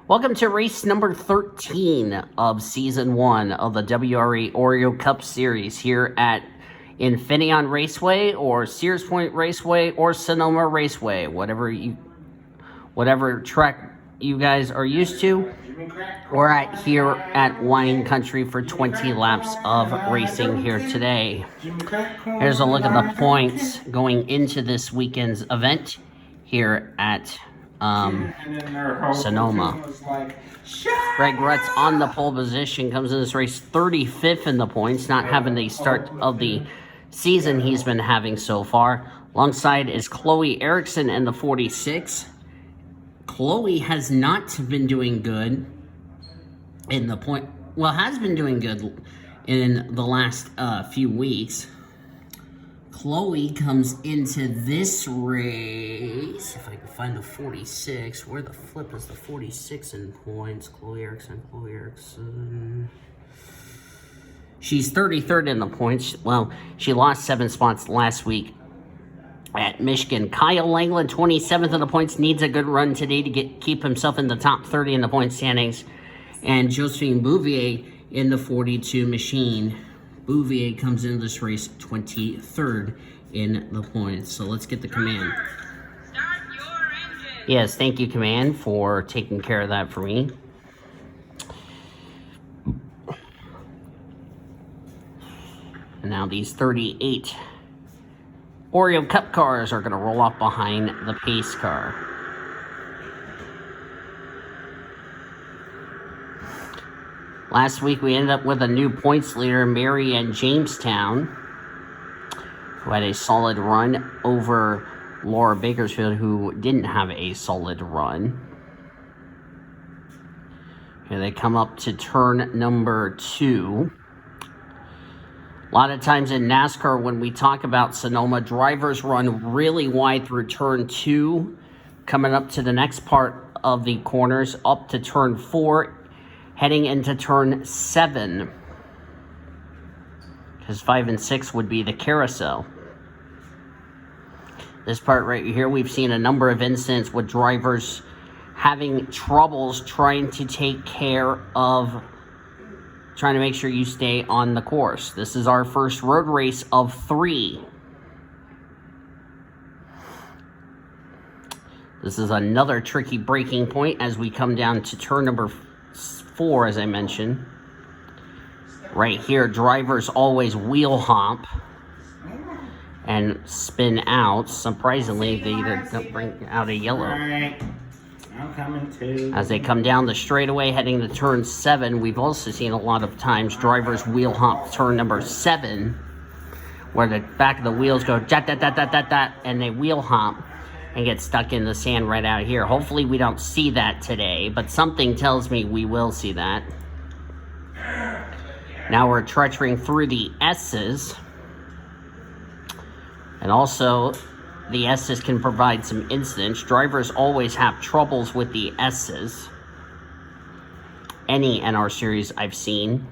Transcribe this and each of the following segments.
Welcome to race number 13 of Season 1 of the WRA Oreo Cup Series here at Infineon Raceway or Sears Point Raceway or Sonoma Raceway, whatever track you guys are used to. We're here at Wine Country for 20 laps of racing here today. Here's a look at the points going into this weekend's event here at Sonoma. Greg Rutz on the pole position, comes in this race 35th in the points, not having the start of the season he's been having so far. Alongside is Chloe Erickson in the 46. Chloe has not been doing good in the point, well, has been doing good in the last few weeks. Chloe comes into this race, if I can find the 46, where the flip is the 46 in points? Chloe Erickson. She's 33rd in the points. Well, she lost 7 spots last week at Michigan. Kyle Langland, 27th in the points, needs a good run today to keep himself in the top 30 in the point standings. And Josephine Bouvier in the 42 machine. Bouvier comes into this race 23rd in the points. So let's get the command. Start your engine. Yes, thank you, command, for taking care of that for me. And now these 38 Oreo Cup cars are going to roll off behind the pace car. Last week, we ended up with a new points leader, Mary and Jamestown, who had a solid run over Laura Bakersfield, who didn't have a solid run. Here they come up to turn number 2. A lot of times in NASCAR, when we talk about Sonoma, drivers run really wide through turn 2, coming up to the next part of the corners, up to turn 4, heading into turn 7, because 5 and 6 would be the carousel. This part right here, we've seen a number of incidents with drivers having troubles trying to take care of, trying to make sure you stay on the course. This is our first road race of 3. This is another tricky braking point as we come down to turn number 4, as I mentioned. Right here, drivers always wheel hop and spin out. Surprisingly, they don't bring out a yellow. Alright, I'm coming too. As they come down the straightaway heading to turn 7, we've also seen a lot of times drivers wheel hop turn number 7, where the back of the wheels go dat, and they wheel hop and get stuck in the sand right out here. Hopefully we don't see that today, but something tells me we will see that. Now we're treacherying through the S's. And also, the S's can provide some incidents. Drivers always have troubles with the S's. Any NR series I've seen.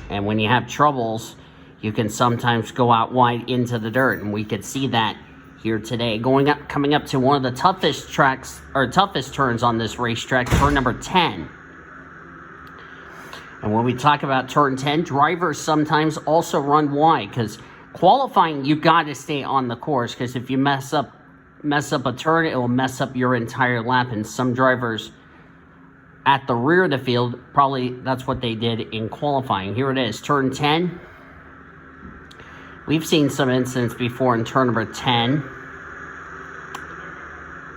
And when you have troubles, you can sometimes go out wide into the dirt, and we could see that here today. Coming up to one of the toughest turns on this racetrack, turn number 10. And when we talk about turn 10, drivers sometimes also run wide, because qualifying, you got to stay on the course, because if you mess up a turn, it will mess up your entire lap. And some drivers at the rear of the field, probably that's what they did in qualifying. Here it is, turn 10. We've seen some incidents before in turn number 10.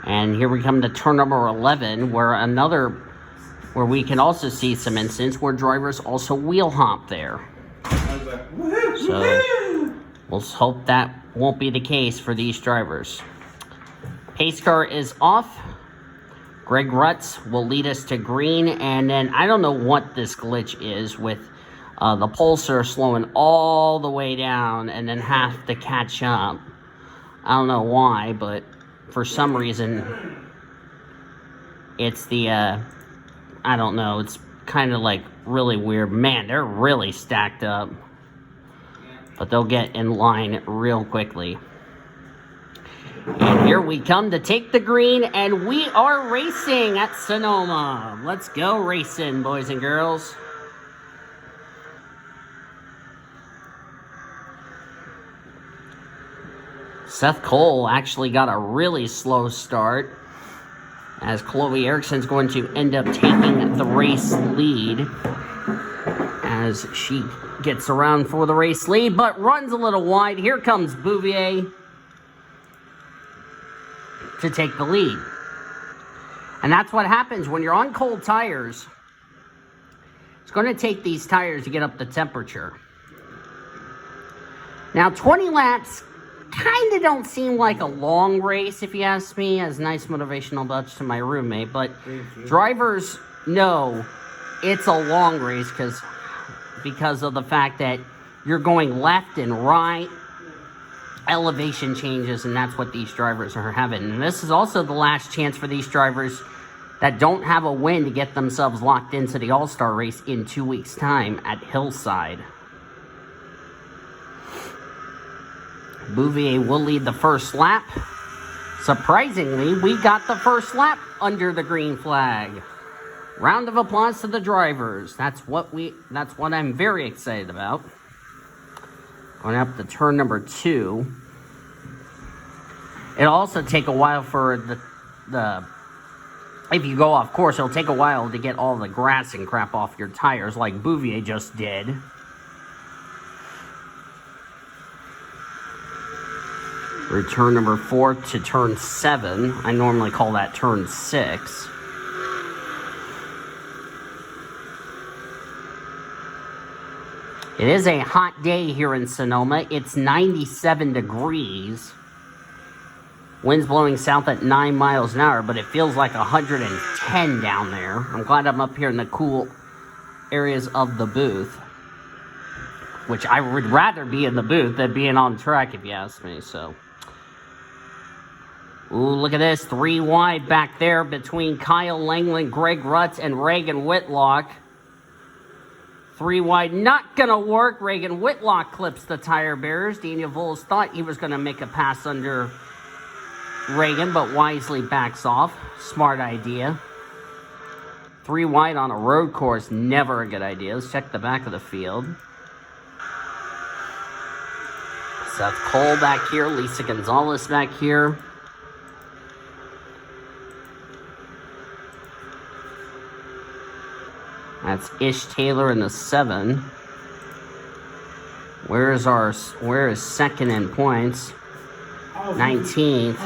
And here we come to turn number 11, where we can also see some incidents where drivers also wheel hop there. So we'll hope that won't be the case for these drivers. Pace car is off. Greg Rutz will lead us to green, and then I don't know what this glitch is with the pulsar slowing all the way down and then have to catch up. I don't know why, but for some reason, it's the, I don't know, it's kind of like really weird. Man, they're really stacked up. But they'll get in line real quickly. And here we come to take the green, and we are racing at Sonoma. Let's go racing, boys and girls. Seth Cole actually got a really slow start, as Chloe Erickson's going to end up taking the race lead as she gets around for the race lead, but runs a little wide. Here comes Bouvier to take the lead. And that's what happens when you're on cold tires. It's going to take these tires to get up the temperature. Now, 20 laps kind of don't seem like a long race, if you ask me, as nice motivational touch to my roommate, but drivers know it's a long race because of the fact that you're going left and right, elevation changes, and that's what these drivers are having. And this is also the last chance for these drivers that don't have a win to get themselves locked into the All-Star race in 2 weeks' time at Hillside. Bouvier will lead the first lap. Surprisingly, we got the first lap under the green flag. Round of applause to the drivers. That's what I'm very excited about. Going up to turn number 2. It'll also take a while for the if you go off course, it'll take a while to get all the grass and crap off your tires like Bouvier just did. Turn number 4 to turn 7. I normally call that turn 6. It is a hot day here in Sonoma. It's 97 degrees. Wind's blowing south at 9 miles an hour, but it feels like 110 down there. I'm glad I'm up here in the cool areas of the booth, which I would rather be in the booth than being on track, if you ask me, so. Ooh, look at this. 3 wide back there between Kyle Langland, Greg Rutz, and Reagan Whitlock. 3 wide, not going to work. Reagan Whitlock clips the tire bearers. Daniel Voles thought he was going to make a pass under Reagan, but wisely backs off. Smart idea. 3 wide on a road course, never a good idea. Let's check the back of the field. Seth Cole back here. Lisa Gonzalez back here. That's Ish Taylor in the 7. Where is second in points? 19th.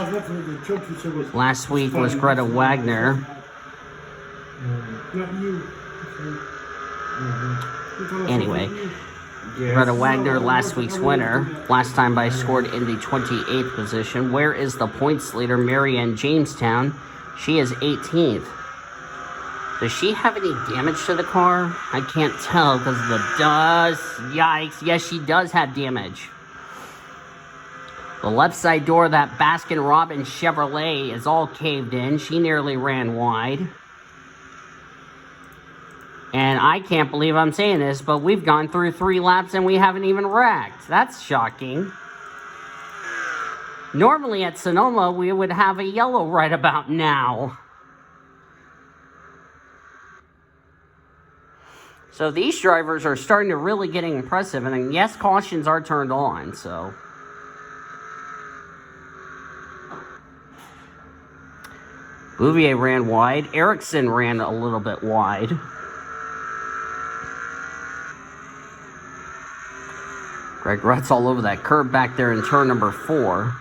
Last week was Greta Wagner. Anyway, Greta Wagner, last week's winner. Last time I scored in the 28th position. Where is the points leader, Marianne Jamestown? She is 18th. Does she have any damage to the car? I can't tell because of the dust. Yikes. Yes, she does have damage. The left side door of that Baskin-Robbins Chevrolet is all caved in. She nearly ran wide. And I can't believe I'm saying this, but we've gone through 3 laps and we haven't even wrecked. That's shocking. Normally at Sonoma, we would have a yellow right about now. So these drivers are starting to really get impressive. And yes, cautions are turned on, so. Bouvier ran wide. Erickson ran a little bit wide. Greg Rutz all over that curb back there in turn number 4.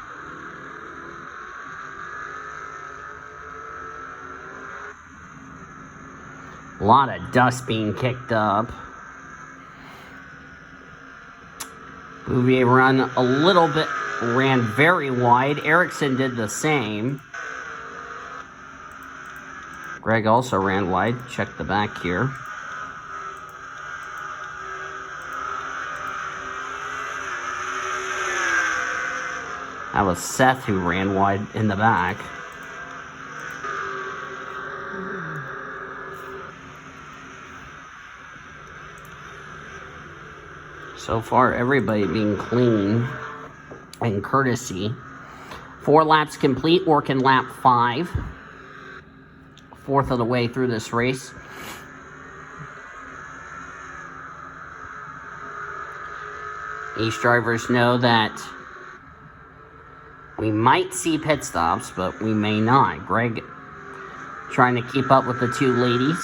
A lot of dust being kicked up. Bouvier ran very wide. Erickson did the same. Greg also ran wide. Check the back here. That was Seth who ran wide in the back. So far, everybody being clean and courtesy. 4 laps complete, working lap 5. Fourth of the way through this race. These drivers know that we might see pit stops, but we may not. Greg trying to keep up with the 2 ladies.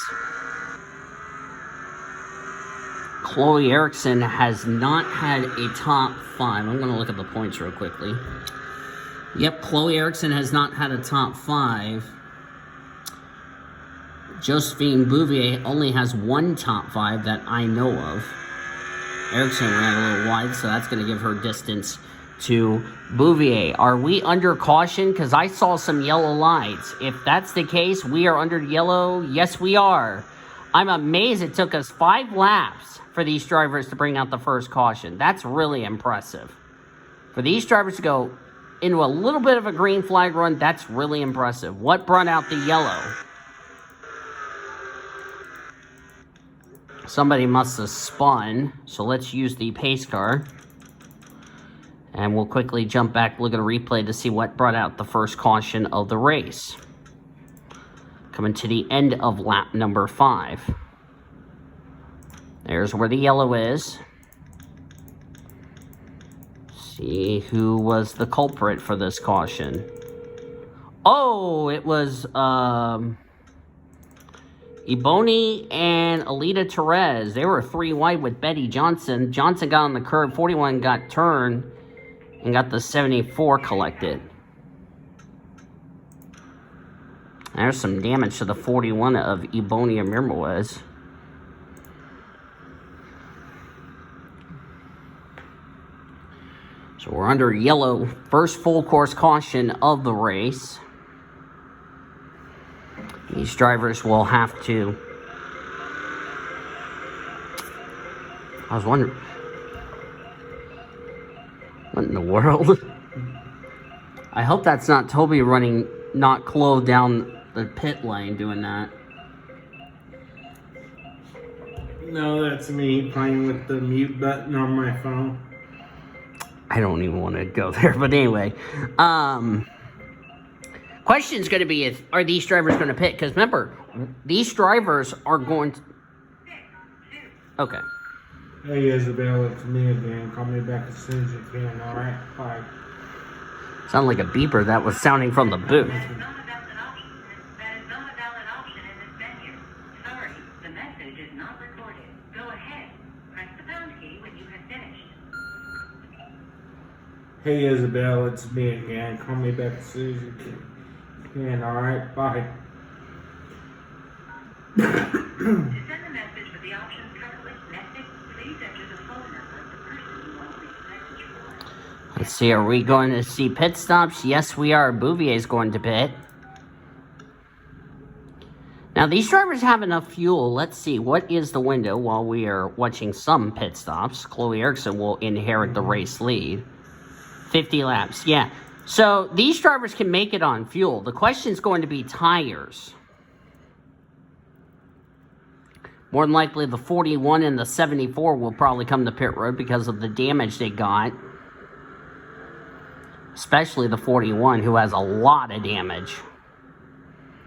Chloe Erickson has not had a top 5. I'm going to look at the points real quickly. Yep, Chloe Erickson has not had a top 5. Josephine Bouvier only has 1 top 5 that I know of. Erickson ran a little wide, so that's going to give her distance to Bouvier. Are we under caution? Because I saw some yellow lights. If that's the case, we are under yellow. Yes, we are. I'm amazed it took us 5 laps for these drivers to bring out the first caution. That's really impressive. For these drivers to go into a little bit of a green flag run, that's really impressive. What brought out the yellow? Somebody must have spun, so let's use the pace car. And we'll quickly jump back, look at a replay to see what brought out the first caution of the race. Coming to the end of lap number 5. There's where the yellow is. See who was the culprit for this caution. Oh, it was Ebony and Alita Perez. They were 3 wide with Betty Johnson. Johnson got on the curb, 41 got turned, and got the 74 collected. There's some damage to the 41 of Ebony Ramirez. So we're under yellow, first full course caution of the race. These drivers will have to... I was wondering... What in the world? I hope that's not Toby running not clothed down the pit lane doing that. No, that's me playing with the mute button on my phone. I don't even want to go there, but anyway. Question's going to be, are these drivers going to pit? Because remember, these drivers are going to... Okay. Hey Isabel, it's me again. Call me back as soon as you can, alright? Bye. Sounded like a beeper that was sounding from the booth. That is not a valid option in this menu. Sorry, the message is not recorded. Go ahead. Press the pound key when you have finished. Hey Isabel, it's me again. Call me back as soon as you can, alright? Bye. To send the message with the options currently connected, please enter the phone number of the person you want to leave a message for. Let's see, are we going to see pit stops? Yes, we are. Bouvier is going to pit. Now, these drivers have enough fuel. Let's see, what is the window while we are watching some pit stops? Chloe Erickson will inherit the race lead. 50 laps, yeah. So, these drivers can make it on fuel. The question is going to be tires. More than likely, the 41 and the 74 will probably come to pit road because of the damage they got. Especially the 41, who has a lot of damage.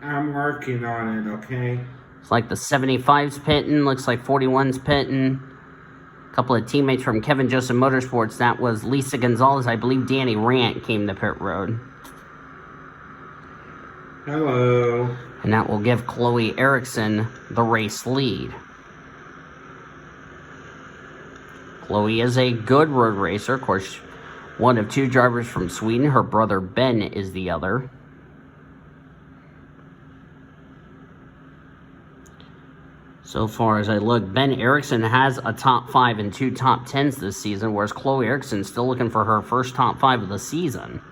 I'm working on it, okay? It's like the 75's pitting. Looks like 41's pitting. A couple of teammates from Kevin Joseph Motorsports. That was Lisa Gonzalez. I believe Danny Rant came to pit road. Hello. And that will give Chloe Erickson the race lead. Chloe is a good road racer. Of course, one of 2 drivers from Sweden. Her brother Ben is the other. So far as I look, Ben Erickson has a top 5 and 2 top 10s this season, whereas Chloe Erickson is still looking for her first top 5 of the season.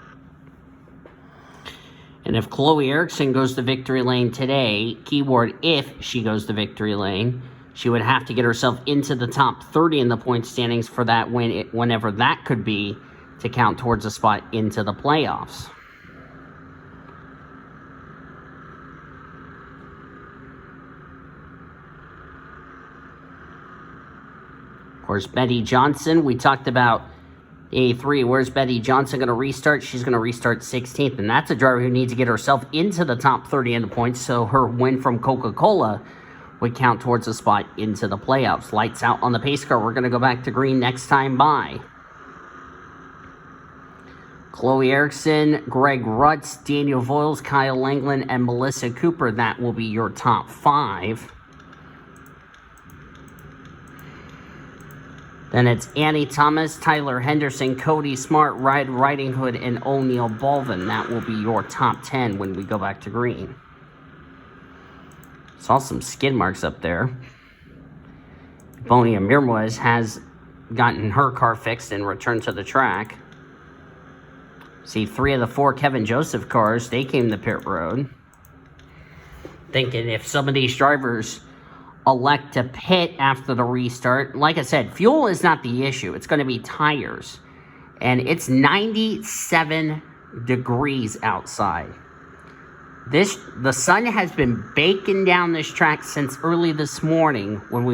And if Chloe Erickson goes to victory lane today, keyword if she goes to victory lane, she would have to get herself into the top 30 in the point standings for that win, whenever that could be, to count towards a spot into the playoffs. Of course, Betty Johnson, we talked about 83, where's Betty Johnson going to restart? She's going to restart 16th, and that's a driver who needs to get herself into the top 30 in the points, so her win from Coca-Cola would count towards a spot into the playoffs. Lights out on the pace car. We're going to go back to green next time by. Chloe Erickson, Greg Rutz, Daniel Voiles, Kyle Langland, and Melissa Cooper. That will be your top 5. Then it's Annie Thomas, Tyler Henderson, Cody Smart, Red Riding Hood, and O'Neal Baldwin. That will be your top 10 when we go back to green. Saw some skid marks up there. Bonia Mirwes has gotten her car fixed and returned to the track. See, 3 of the 4 Kevin Joseph cars, they came to pit road. Thinking if some of these drivers elect to pit after the restart, like I said, fuel is not the issue. It's going to be tires. And it's 97 degrees outside. The sun has been baking down this track since early this morning when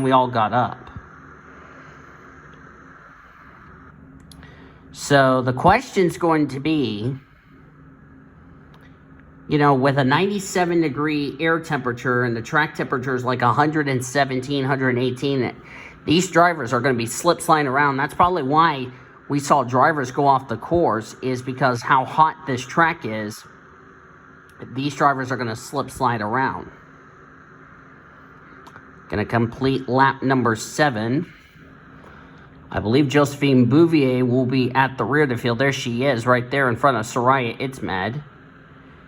we all got up. So the question's going to be, you know, with a 97 degree air temperature and the track temperature is like 117, 118, these drivers are going to be slip sliding around. That's probably why we saw drivers go off the course, is because how hot this track is. These drivers are going to slip slide around. Going to complete lap number 7. I believe Josephine Bouvier will be at the rear of the field. There she is, right there in front of Soraya Itzmed.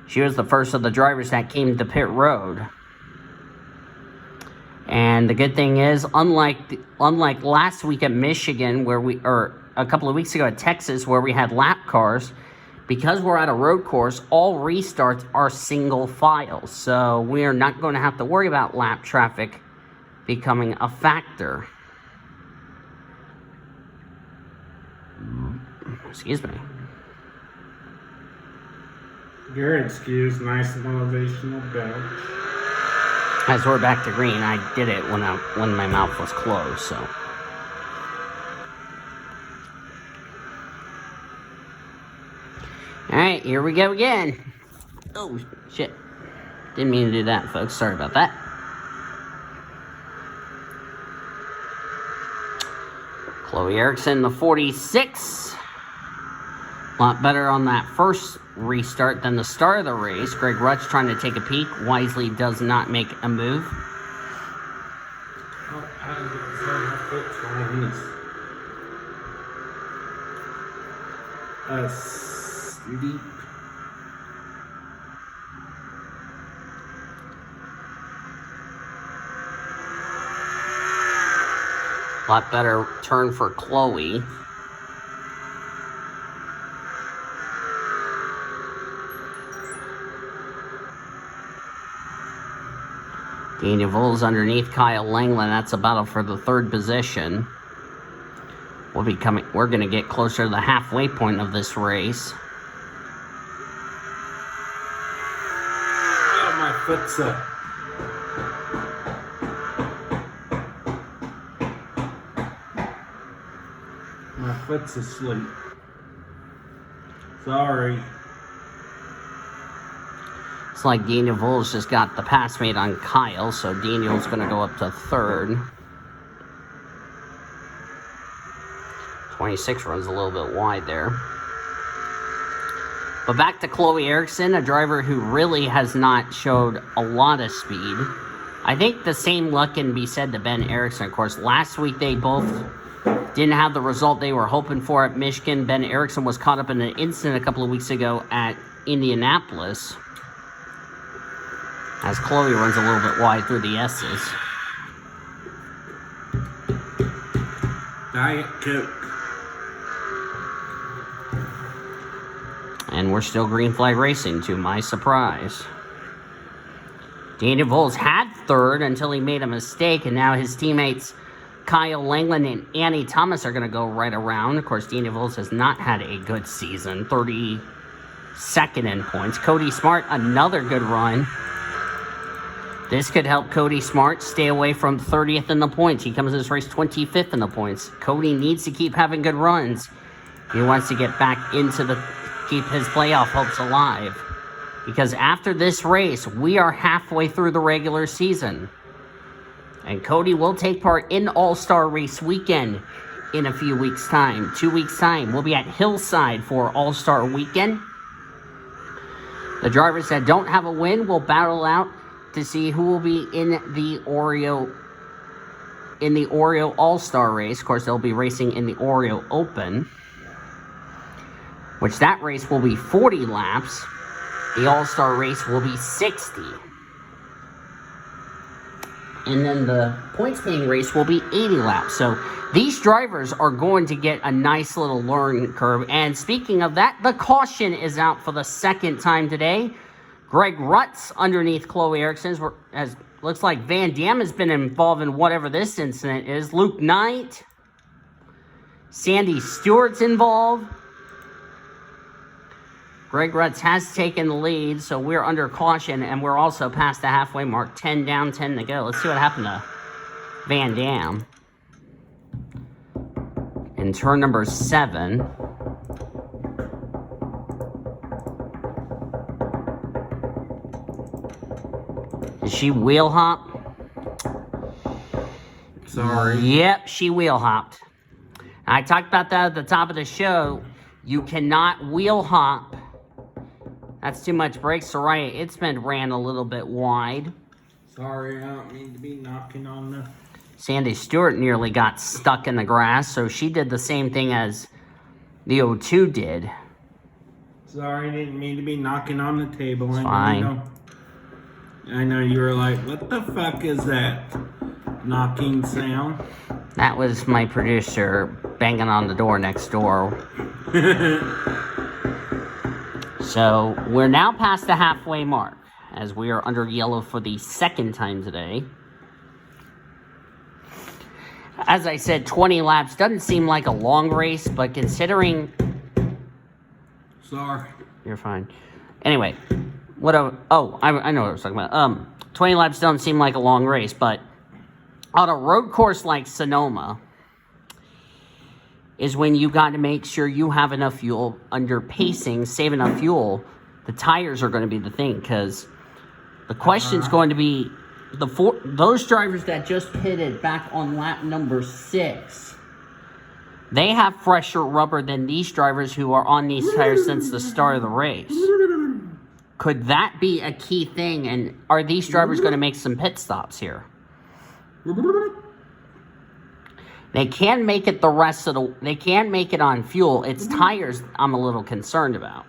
She was the first of the drivers that came to pit road. And the good thing is, unlike last week at Michigan, or a couple of weeks ago at Texas, where we had lap cars, because we're at a road course, all restarts are single file. So we are not going to have to worry about lap traffic becoming a factor. Excuse me. Your excuse, nice motivational belt. As we're back to green, I did it when my mouth was closed, so. Alright, here we go again. Oh, shit. Didn't mean to do that, folks. Sorry about that. Chloe Erickson, the 46. A lot better on that first restart than the start of the race. Greg Rutz trying to take a peek. Wisely does not make a move. Sleep. A lot better turn for Chloe. Daniel Voiles underneath Kyle Langland. That's a battle for the 3rd position. We're going to get closer to the halfway point of this race. Oh, my foot's up. My foot's asleep. Sorry. It's like Daniel Voiles just got the pass made on Kyle, so Daniel's going to go up to 3rd. 26 runs a little bit wide there. But back to Chloe Erickson, a driver who really has not showed a lot of speed. I think the same luck can be said to Ben Erickson. Of course, last week they both didn't have the result they were hoping for at Michigan. Ben Erickson was caught up in an incident a couple of weeks ago at Indianapolis, as Chloe runs a little bit wide through the S's. Diet Coke. And we're still green flag racing, to my surprise. Daniel Voiles had 3rd until he made a mistake, and now his teammates Kyle Langland and Annie Thomas are going to go right around. Of course, Daniel Voiles has not had a good season. 32nd in points. Cody Smart, another good run. This could help Cody Smart stay away from 30th in the points. He comes in this race 25th in the points. Cody needs to keep having good runs He wants to get back into keep his playoff hopes alive. Because after this race, we are halfway through the regular season. And Cody will take part in All-Star Race Weekend in a few weeks' time. 2 weeks' time. We'll be at Hillside for All-Star Weekend. The drivers that don't have a win will battle out to see who will be in the Oreo All-Star race. Of course, they'll be racing in the Oreo Open, which that race will be 40 laps. The All-Star race will be 60. And then the points paying race will be 80 laps. So these drivers are going to get a nice little learning curve. And speaking of that, the caution is out for the second time today. Greg Rutz underneath Chloe Erickson's. Looks like Van Dam has been involved in whatever this incident is. Luke Knight. Sandy Stewart's involved. Greg Rutz has taken the lead, so we're under caution, and we're also past the halfway mark. 10 down, 10 to go. Let's see what happened to Van Dam. In turn number 7. Did she wheel hop? Sorry. Yep, she wheel hopped. I talked about that at the top of the show. You cannot wheel hop. That's too much brake. Soraya, it's been ran a little bit wide. Sorry, I don't mean to be knocking on the... Sandy Stewart nearly got stuck in the grass, so she did the same thing as the O2 did. Sorry, I didn't mean to be knocking on the table. It's fine. I know you were like, what the fuck is that knocking sound? That was my producer banging on the door next door. So, we're now past the halfway mark, as we are under yellow for the second time today. As I said, 20 laps doesn't seem like a long race, but considering... Sorry. You're fine. Anyway, I know what I was talking about. 20 laps don't seem like a long race, but on a road course like Sonoma is when you got to make sure you have enough fuel under pacing, save enough fuel. The tires are going to be the thing, because the question's going to be those drivers that just pitted back on lap number 6. They have fresher rubber than these drivers who are on these tires since the start of the race. Could that be a key thing? And are these drivers going to make some pit stops here? They can make it they can make it on fuel. It's tires I'm a little concerned about.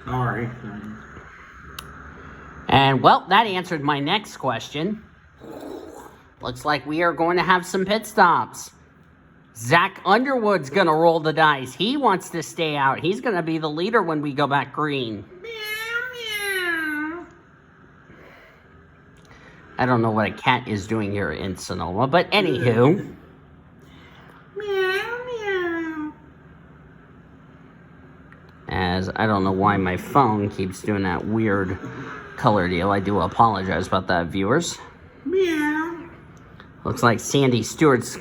Sorry. And, well, that answered my next question. Looks like we are going to have some pit stops. Zach Underwood's going to roll the dice. He wants to stay out. He's going to be the leader when we go back green. I don't know what a cat is doing here in Sonoma, but anywho. As I don't know why my phone keeps doing that weird color deal. I do apologize about that, viewers. Looks like Sandy Stewart's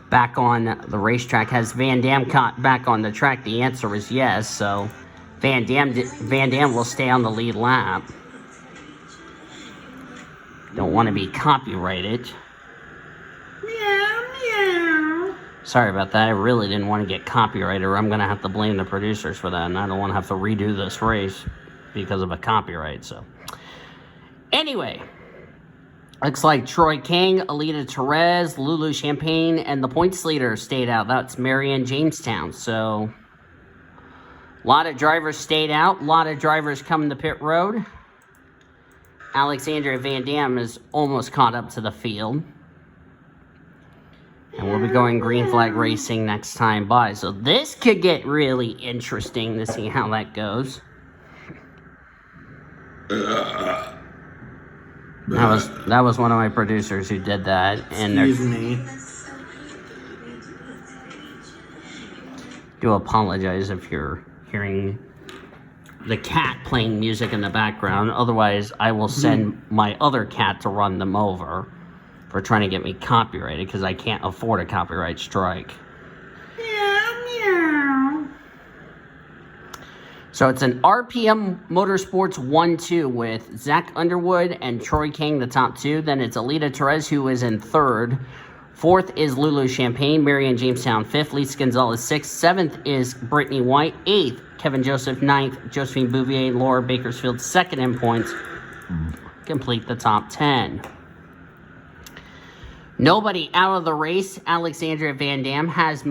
back on the racetrack. Has Van Dam caught back on the track? The answer is yes, so Van Dam will stay on the lead lap. Don't want to be copyrighted. Sorry about that. I really didn't want to get copyrighted, or I'm going to have to blame the producers for that, and I don't want to have to redo this race because of a copyright, so. Anyway, looks like Troy King, Alita Perez, Lulu Champagne, and the points leader stayed out. That's Marianne Jamestown, so a lot of drivers stayed out. A lot of drivers coming to pit road. Alexandria Van Dam is almost caught up to the field. And we'll be going green flag racing next time by. So this could get really interesting to see how that goes. That was one of my producers who did that. And Excuse me. Do apologize if you're hearing the cat playing music in the background. Otherwise, I will send my other cat to run them over for trying to get me copyrighted because I can't afford a copyright strike. So it's an RPM Motorsports 1-2 with Zach Underwood and Troy King, the top two. Then it's Alita Perez, who is in third. Fourth is Lulu Champagne, Marianne Jamestown fifth, Lisa Gonzalez sixth. Seventh is Brittany White. Eighth, Kevin Joseph. Ninth, Josephine Bouvier. Laura Bakersfield second in points. Complete the top 10. Nobody out of the race. Alexandria Van Dam has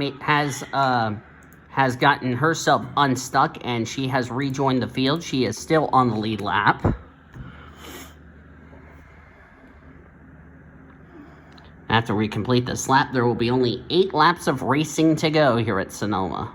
gotten herself unstuck, and she has rejoined the field. She is still on the lead lap. After we complete this lap, there will be only 8 laps of racing to go here at Sonoma.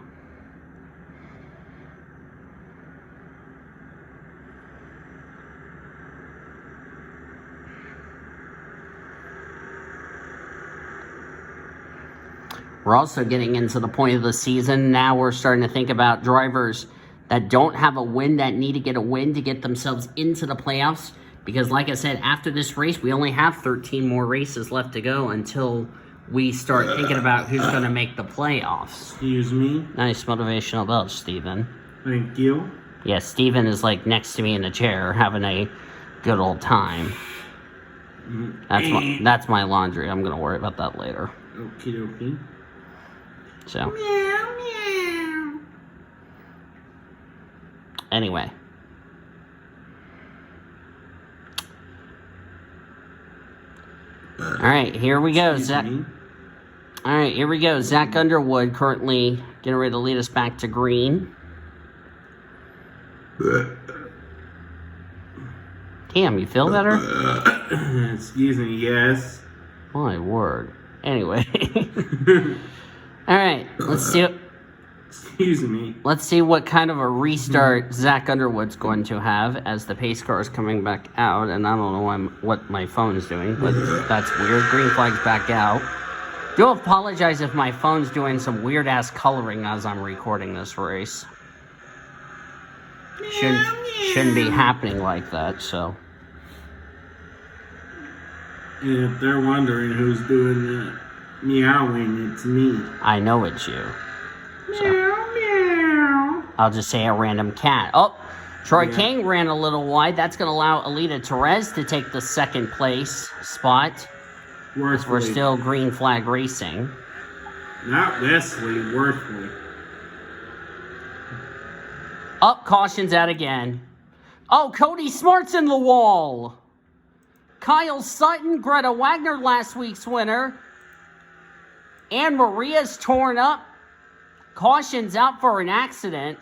We're also getting into the point of the season. Now we're starting to think about drivers that don't have a win, that need to get a win to get themselves into the playoffs. Because like I said, after this race, we only have 13 more races left to go until we start thinking about who's going to make the playoffs. Excuse me. Nice motivational belt, Steven. Thank you. Yeah, Steven is like next to me in the chair having a good old time. That's my laundry. I'm going to worry about that later. Okie dokie. So. Anyway. Alright, here we go. Alright, here we go. Zach Underwood currently getting ready to lead us back to green. Damn, you feel better? Excuse me, yes. My word. Anyway. Alright, let's see. Excuse me. Let's see what kind of a restart Zach Underwood's going to have as the pace car is coming back out. And I don't know what my phone is doing, but that's weird. Green flag's back out. Do apologize if my phone's doing some weird-ass coloring as I'm recording this race. Shouldn't be happening like that, so. And if they're wondering who's doing the meowing, it's me. I know it's you. So. I'll just say a random cat. Oh, Troy King ran a little wide. That's going to allow Alita Perez to take the second place spot. We're still green flag racing. Not Wesley, Worthley. Oh, caution's out again. Oh, Cody Smart's in the wall. Kyle Sutton, Greta Wagner, last week's winner. Anne Maria's torn up. Caution's out for an accident.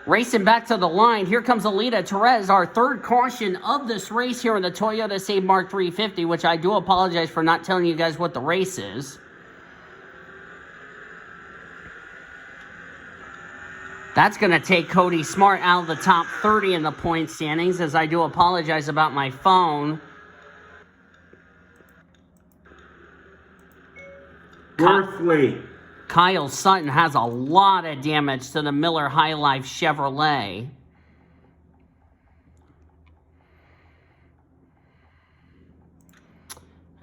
Racing back to the line. Here comes Alita Perez, our third caution of this race here in the Toyota Save Mark 350, which I do apologize for not telling you guys what the race is. That's going to take Cody Smart out of the top 30 in the point standings, as I do apologize about my phone. Worthley. Kyle Sutton has a lot of damage to the Miller High Life Chevrolet.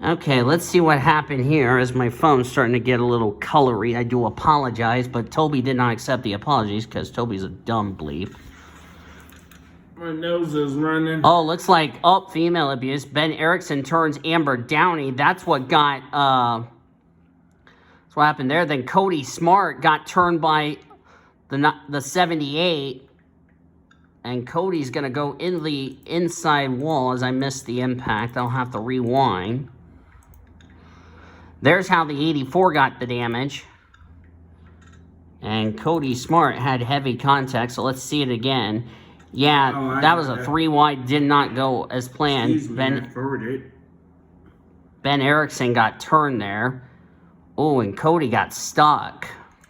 Okay, let's see what happened here as my phone's starting to get a little colory. I do apologize, but Toby did not accept the apologies because Toby's a dumb bleep. My nose is running. Oh, looks like, female abuse. Ben Erickson turns Amber Downey. That's what got, that's what happened there. Then Cody Smart got turned by the 78. And Cody's going to go in the inside wall as I missed the impact. I'll have to rewind. There's how the 84 got the damage. And Cody Smart had heavy contact, so let's see it again. Yeah, that was a 3 wide, did not go as planned. Ben Erickson got turned there. Oh, and Cody got stuck.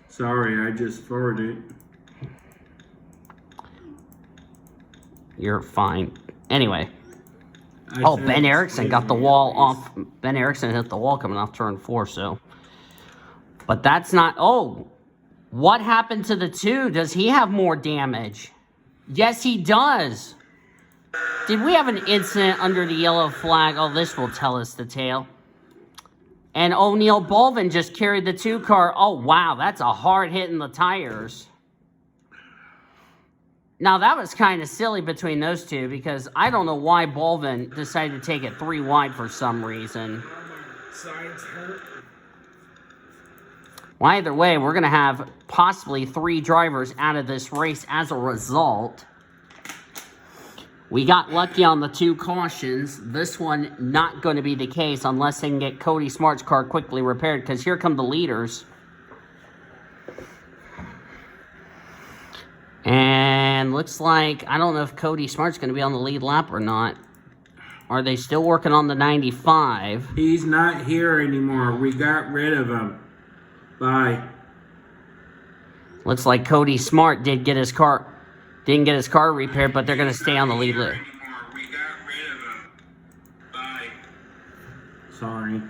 Sorry, I just forwarded. You're fine. Anyway. Ben Erickson got the wall off. Ben Erickson hit the wall coming off turn 4, so. But that's not. Oh, what happened to the 2? Does he have more damage? Yes, he does. Did we have an incident under the yellow flag? Oh, this will tell us the tale. And O'Neal Bolvin just carried the 2 car. Oh, wow, that's a hard hit in the tires. Now, that was kind of silly between those two because I don't know why Bolvin decided to take it 3 wide for some reason. Sides hurt. Well, either way, we're going to have possibly 3 drivers out of this race as a result. We got lucky on the 2 cautions. This one not going to be the case unless they can get Cody Smart's car quickly repaired because here come the leaders. And looks like, I don't know if Cody Smart's going to be on the lead lap or not. Are they still working on the 95? He's not here anymore. We got rid of him. Bye. Looks like Cody Smart didn't get his car repaired, but they're going to stay on the lead lap. We got rid of him. Bye. Sorry.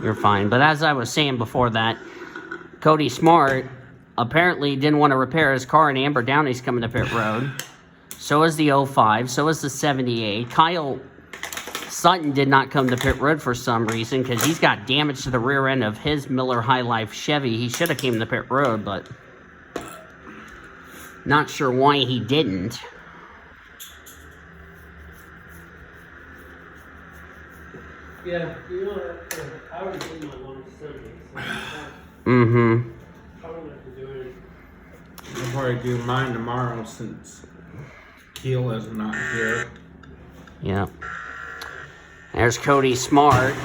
You're fine. But as I was saying before that, Cody Smart apparently didn't want to repair his car, and Amber Downey's coming to pit road. So is the 05. So is the 78. Kyle Sutton did not come to pit road for some reason because he's got damage to the rear end of his Miller High Life Chevy. He should have came to pit road, but not sure why he didn't. Yeah, you know, I already did my one Sunday, so Mm-hmm. I don't have to do anything. I'll probably do mine tomorrow since Keel is not here. Yeah. There's Cody Smart.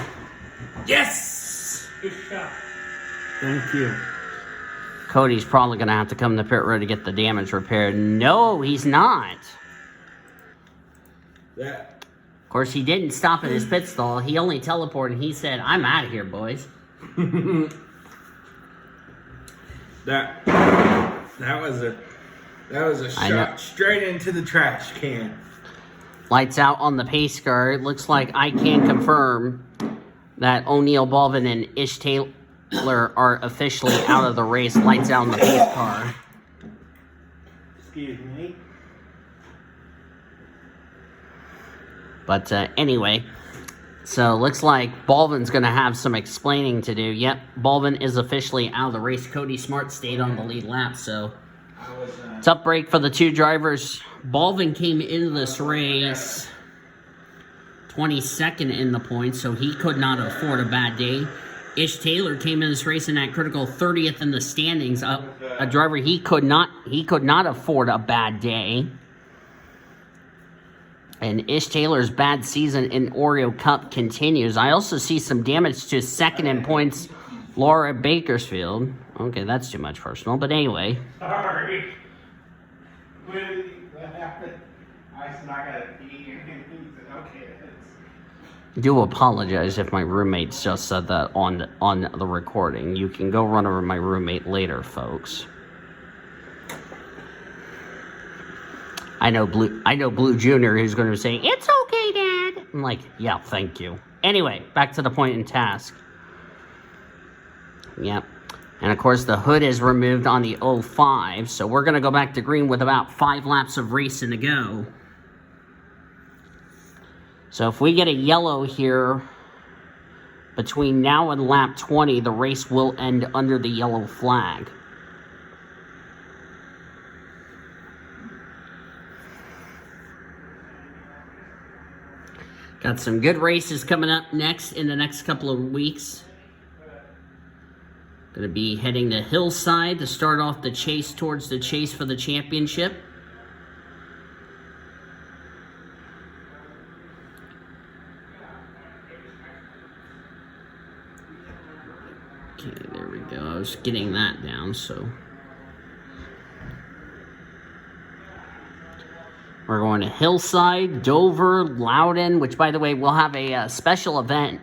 Yes! Good shot. Thank you. Cody's probably going to have to come to pit road to get the damage repaired. No, he's not. That Of course, he didn't stop at his pit stall. He only teleported. He said, I'm out of here, boys. that was a shot straight into the trash can. Lights out on the pace car. It looks like I can confirm that O'Neal Bolvin and Ish Taylor are officially out of the race. Lights out on the pace car. Excuse me. But anyway, so looks like Bolvin's going to have some explaining to do. Yep, Bolvin is officially out of the race. Cody Smart stayed on the lead lap, so tough break for the 2 drivers. Bolvin came into this race 22nd in the points, so he could not afford a bad day. Ish Taylor came in this race in that critical 30th in the standings. A driver he could not afford a bad day. And Ish Taylor's bad season in Oreo Cup continues. I also see some damage to second in points, Laura Bakersfield. Okay, that's too much personal, but anyway. Sorry. What happened? I said I got a pee, and he said, okay, Do apologize if my roommates just said that on the recording. You can go run over my roommate later, folks. I know Blue Jr. who's going to say, "It's okay, Dad." I'm like, yeah, thank you. Anyway, back to the point in task. Yep. And of course, the hood is removed on the 05, so we're going to go back to green with about 5 laps of racing to go. So if we get a yellow here between now and lap 20, the race will end under the yellow flag. Got some good races coming up next in the next couple of weeks. Going to be heading to Hillside to start off the chase towards the chase for the championship. Okay, there we go. I was getting that down, so. We're going to Hillside, Dover, Loudon, which, by the way, we'll have a special event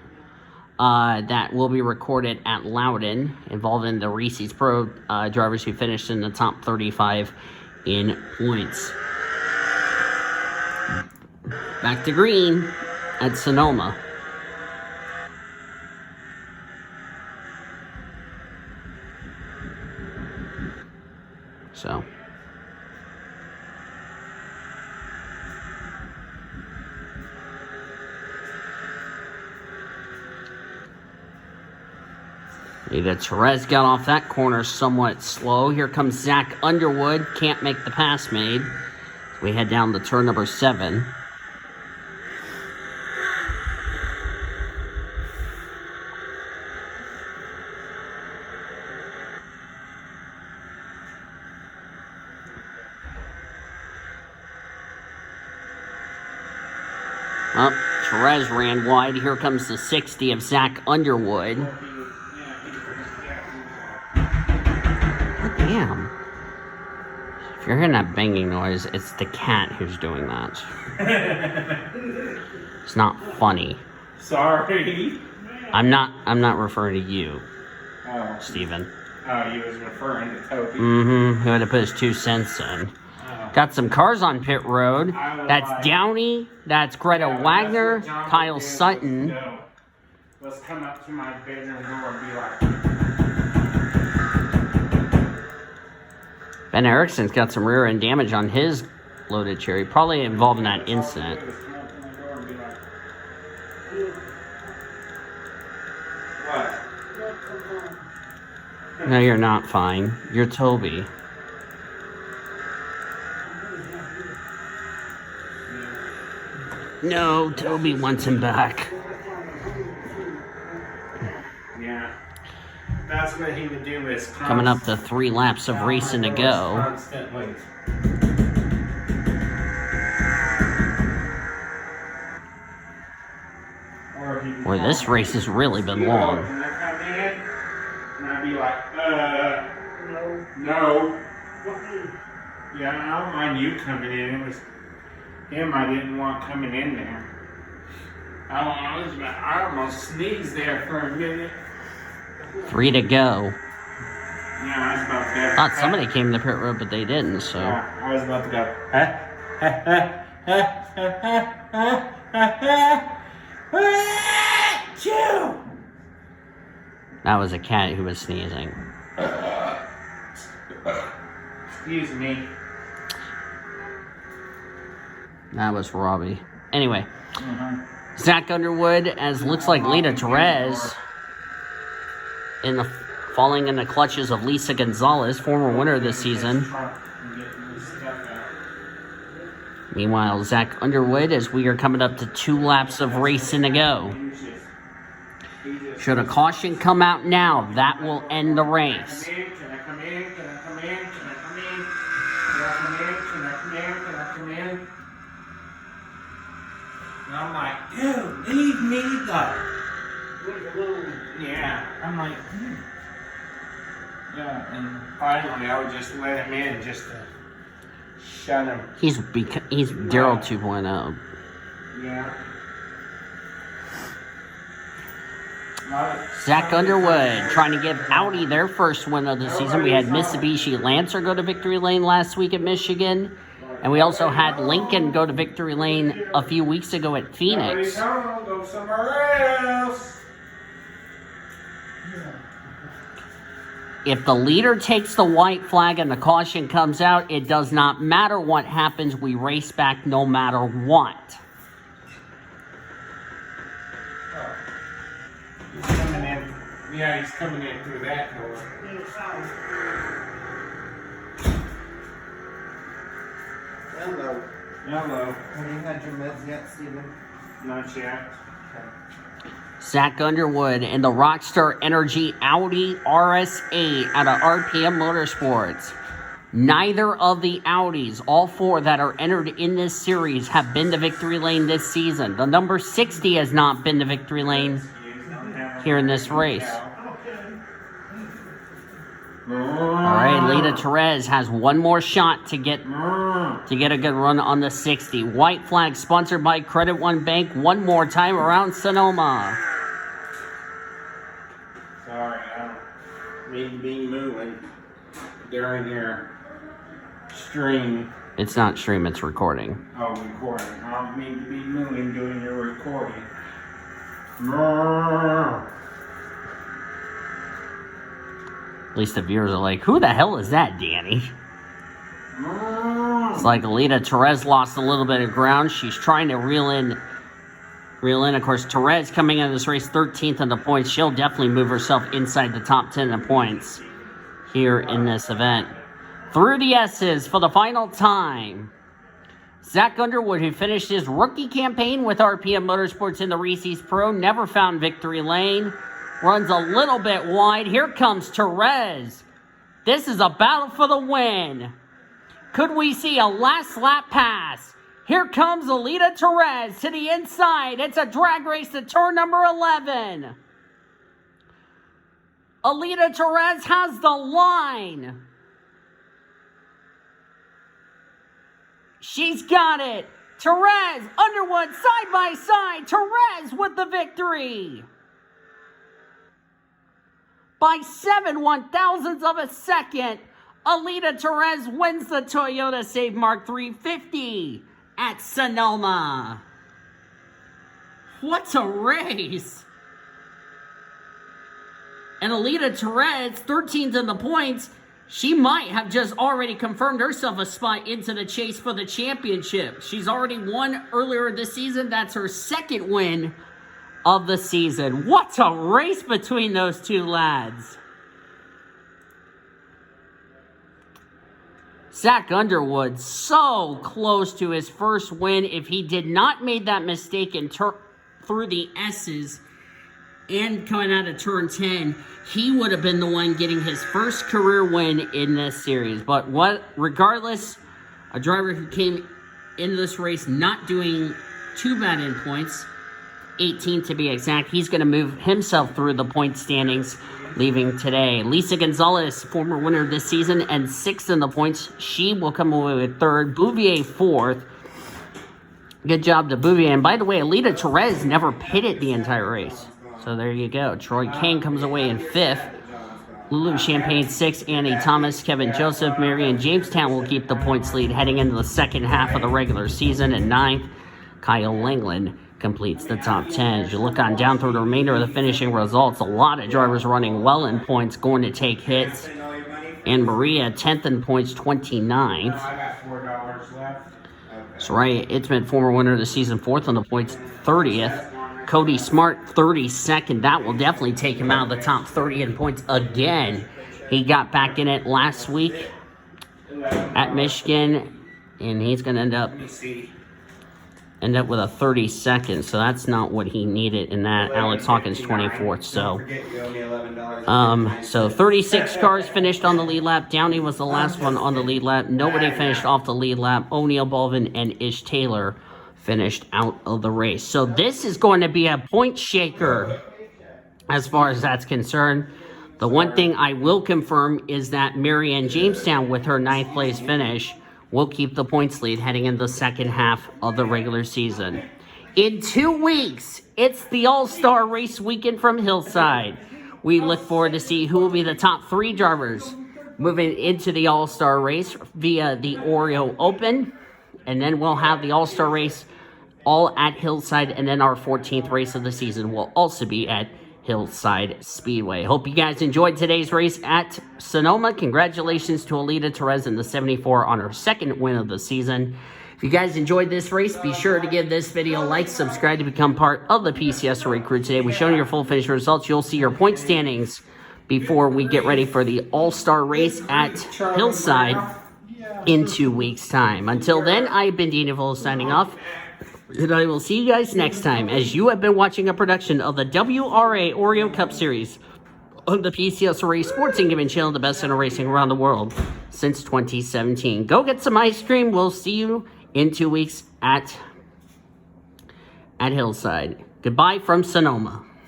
that will be recorded at Loudon involving the Reese's Pro drivers who finished in the top 35 in points. Back to green at Sonoma. So. Lita Therese got off that corner somewhat slow. Here comes Zach Underwood. Can't make the pass made. We head down to turn number 7. Up, Therese ran wide. Here comes the 60 of Zach Underwood. Damn. If you're hearing that banging noise, it's the cat who's doing that. It's not funny. Sorry. I'm not referring to you, Oh. Steven. Oh, you was referring to Toby. Mm-hmm. Who had to put his 2 cents in. Got some cars on pit road. That's Downey. That's Greta Wagner. Kyle Sutton. Let's come up to my bedroom door and be like, Ben Erickson's got some rear end damage on his loaded Cherry, probably involved in that incident. what? No, you're not fine. You're Toby. No, Toby wants him back. Yeah. That's what he would do is Coming up to 3 laps of racing to go. Constantly. Boy, this race has really been long. Can I come in? And I'd be like, no. Yeah, I don't mind you coming in. It was him I didn't want coming in there. I almost sneezed there for a minute. 3 to go. Yeah, I was about to. Thought somebody came to pit road, but they didn't, so. Yeah, I was about to go. Chew! That was a cat who was sneezing. Excuse me. That was Robbie. Anyway, Zach Underwood, as looks like Lita Therese, falling in the clutches of Lisa Gonzalez, former winner this season. Meanwhile, Zach Underwood, as we are coming up to 2 laps of racing to go. Should a caution come out now, that will end the race. Can I come in? Can I come in? Can I come in? Can I come in? Can I come in? Can I come in? And I'm like, dude, leave me the. Yeah, I'm like, yeah, and finally I would just let him in just to shut him. He's Daryl 2.0. Yeah. Zach Underwood trying to give Audi their first win of the season. We had Mitsubishi Lancer go to victory lane last week at Michigan. And we also had Lincoln go to victory lane a few weeks ago at Phoenix. Go somewhere else. If the leader takes the white flag and the caution comes out, it does not matter what happens. We race back no matter what. He's coming in. Yeah, he's coming in through that door. Hello. Hello. Have you had your meds yet, Steven? Not yet. Zach Underwood in the Rockstar Energy Audi RS8 out of RPM Motorsports. Neither of the Audis, all 4 that are entered in this series, have been to victory lane this season. The number 60 has not been to victory lane here in this race. All right, Lita Therese has one more shot to get a good run on the 60. White flag sponsored by Credit One Bank. One more time around Sonoma. Sorry, I don't mean to be moving during your stream. It's not stream, it's recording. Oh, recording. I don't mean to be moving during your recording. At least the viewers are like, who the hell is that, Danny? It's like Lita Therese lost a little bit of ground. She's trying to reel in reel in. Of course, Therese coming into this race 13th in the points. She'll definitely move herself inside the top 10 in the points here in this event. Through the S's for the final time. Zach Underwood, who finished his rookie campaign with RPM Motorsports in the Reese's Pro, never found victory lane. Runs a little bit wide. Here comes Therese. This is a battle for the win. Could we see a last lap pass? Here comes Alita Therese to the inside. It's a drag race to turn number 11. Alita Therese has the line. She's got it. Therese, Underwood, side by side. Therese with the victory. By 7/1000ths of a second, Alita Therese wins the Toyota Save Mark 350 at Sonoma. What a race. And Alita Therese, 13th in the points, she might have just already confirmed herself a spot into the chase for the championship. She's already won earlier this season. That's her second win of the season. What a race between those two lads. Zach Underwood so close to his first win. If he did not make that mistake and through the S's and coming out of turn 10, he would have been the one getting his first career win in this series. But regardless, a driver who came into this race not doing too bad in points, 18 to be exact, he's going to move himself through the point standings, leaving today. Lisa Gonzalez, former winner this season, and 6th in the points. She will come away with 3rd. Bouvier 4th. Good job to Bouvier. And by the way, Alita Therese never pitted the entire race. So there you go. Troy Kane comes away in 5th. Lulu Champagne 6th. Annie Thomas, Kevin Joseph, Marion Jamestown will keep the points lead heading into the second half of the regular season. And 9th, Kyle Langland completes the top 10. As you look on down through the remainder of the finishing results, a lot of drivers running well in points going to take hits. And Maria, 10th in points, 29th. Soraya Itzman, former winner of the season, 4th on the points, 30th. Cody Smart, 32nd. That will definitely take him out of the top 30 in points again. He got back in it last week at Michigan, and he's going to end up with a 32nd, so that's not what he needed in that. Alex Hawkins, 24th. So 36 cars finished on the lead lap. Downey was the last one on the lead lap. Nobody finished off the lead lap. O'Neal Bolvin and Ish Taylor finished out of the race. So this is going to be a point shaker as far as that's concerned. The one thing I will confirm is that Marianne Jamestown, with her 9th place finish, will keep the points lead heading into the second half of the regular season. In 2 weeks, it's the All-Star Race weekend from Hillside. We look forward to see who will be the top 3 drivers moving into the All-Star Race via the Oreo Open. And then we'll have the All-Star Race all at Hillside. And then our 14th race of the season will also be at Hillside Speedway. Hope you guys enjoyed today's race at Sonoma. Congratulations to Alita Therese in the 74 on her second win of the season. If you guys enjoyed this race, be sure to give this video a like, subscribe to become part of the PCSRA crew today. We've shown you your full finish results. You'll see your point standings before we get ready for the All-Star Race at Hillside in 2 weeks' time. Until then, I've been Dean Evil signing off. And I will see you guys next time as you have been watching a production of the WRA Oreo Cup Series on the PCSRA Sports and Gaming Channel, the best in racing around the world since 2017. Go get some ice cream. We'll see you in 2 weeks at Hillside. Goodbye from Sonoma.